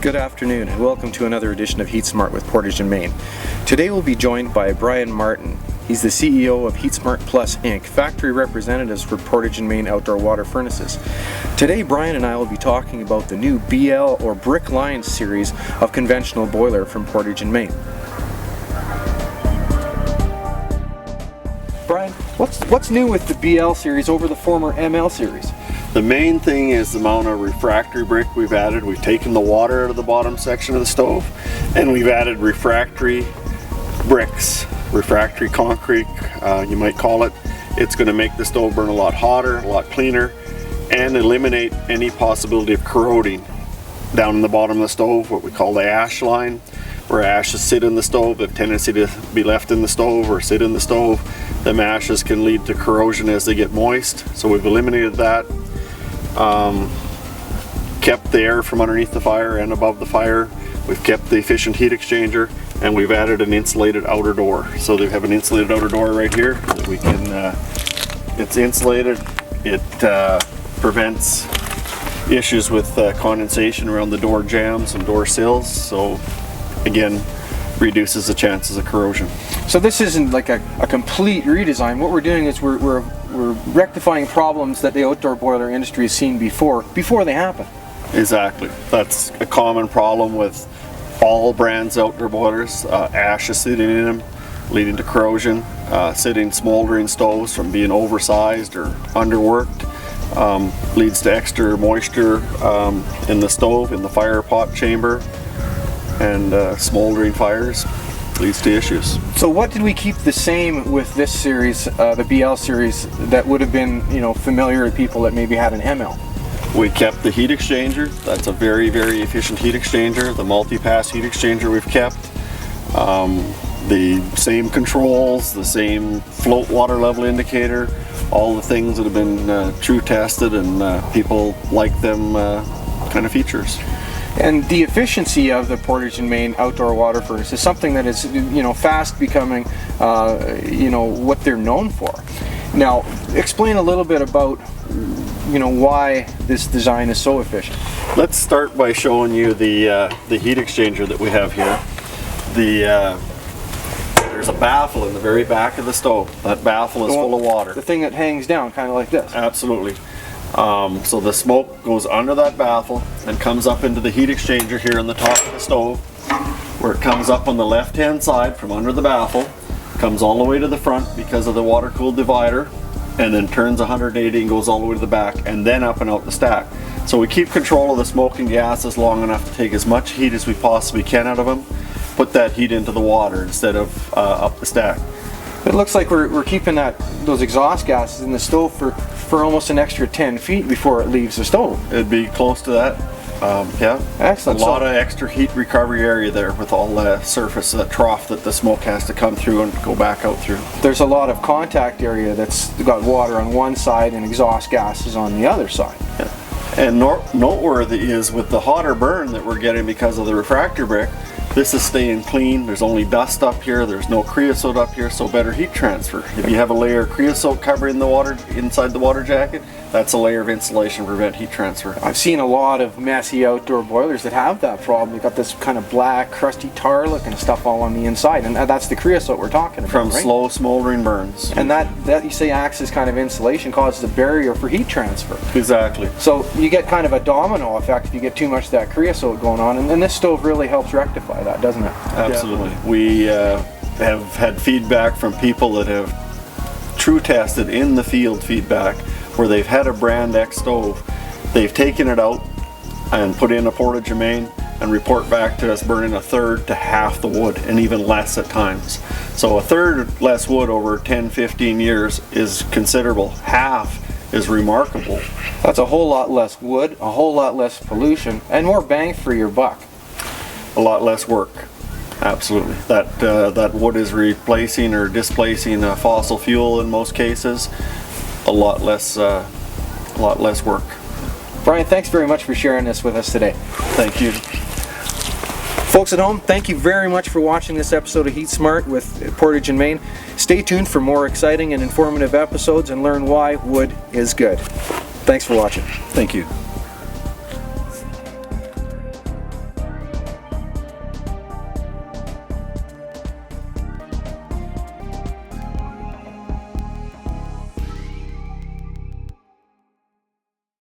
Good afternoon and welcome to another edition of Heat Smart with Portage and Main. Today we'll be joined by Brian Martin. He's the CEO of Heat Smart Plus Inc., factory representatives for Portage and Main outdoor water furnaces. Today Brian and I will be talking about the new BL or Brick Line series of conventional boiler from Portage and Main. Brian, what's new with the BL series over the former ML series? The main thing is the amount of refractory brick we've added. We've taken the water out of the bottom section of the stove and we've added refractory bricks, refractory concrete, you might call it. It's going to make the stove burn a lot hotter, a lot cleaner, and eliminate any possibility of corroding down in the bottom of the stove, what we call the ash line, where ashes sit in the stove. They have tendency to be left in the stove or sit in the stove. Them ashes can lead to corrosion as they get moist, so we've eliminated that. Kept the air from underneath the fire and above the fire. We've kept the efficient heat exchanger, and we've added an insulated outer door. So they have an insulated outer door right here that we can, it's insulated. It prevents issues with condensation around the door jambs and door sills. So again, reduces the chances of corrosion. So this isn't like a complete redesign. What we're doing is we're rectifying problems that the outdoor boiler industry has seen before they happen. Exactly. That's a common problem with all brands outdoor boilers. Ash is sitting in them, leading to corrosion. Sitting smoldering stoves from being oversized or underworked leads to extra moisture in the stove, in the fire pot chamber, and smoldering fires leads to issues. So what did we keep the same with this series, the BL series, that would have been, familiar to people that maybe had an ML? We kept the heat exchanger. That's a very, very efficient heat exchanger. The multi-pass heat exchanger we've kept. The same controls, the same float water level indicator, all the things that have been true tested, and people like them kind of features. And the efficiency of the Portage and Main outdoor water furnace is something that is, fast becoming, what they're known for. Now, explain a little bit about, why this design is so efficient. Let's start by showing you the heat exchanger that we have here. There's a baffle in the very back of the stove. That baffle is full of water. The thing that hangs down, kind of like this. Absolutely. So the smoke goes under that baffle and comes up into the heat exchanger here on the top of the stove, where it comes up on the left hand side from under the baffle, comes all the way to the front because of the water cooled divider, and then turns 180 and goes all the way to the back and then up and out the stack. So we keep control of the smoking gases long enough to take as much heat as we possibly can out of them, put that heat into the water instead of up the stack. It looks like we're keeping those exhaust gases in the stove for almost an extra 10 feet before it leaves the stove. It'd be close to that. Yeah. Excellent. A lot of extra heat recovery area there with all the surface, the trough that the smoke has to come through and go back out through. There's a lot of contact area that's got water on one side and exhaust gases on the other side. Yeah. And noteworthy is with the hotter burn that we're getting because of the refractory brick, this is staying clean. There's only dust up here. There's no creosote up here, so better heat transfer. If you have a layer of creosote covering the water inside the water jacket, that's a layer of insulation to prevent heat transfer. I've seen a lot of messy outdoor boilers that have that problem. They've got this kind of black, crusty tar looking stuff all on the inside, and that's the creosote we're talking about, From right? slow smoldering burns. And that you say acts as kind of insulation, causes a barrier for heat transfer. Exactly. So you get kind of a domino effect if you get too much of that creosote going on, and this stove really helps rectify that, doesn't it? Absolutely. Yeah. We have had feedback from people that have true tested in the field feedback where they've had a brand X stove, they've taken it out and put in a Portage and Main and report back to us burning a third to half the wood, and even less at times. So a third less wood over 10-15 years is considerable. Half is remarkable. That's a whole lot less wood, a whole lot less pollution, and more bang for your buck. A lot less work. Absolutely. That wood is replacing or displacing fossil fuel in most cases. A lot less work. Brian, thanks very much for sharing this with us today. Thank you. Folks at home, thank you very much for watching this episode of Heat Smart with Portage and Main. Stay tuned for more exciting and informative episodes and learn why wood is good. Thanks for watching. Thank you.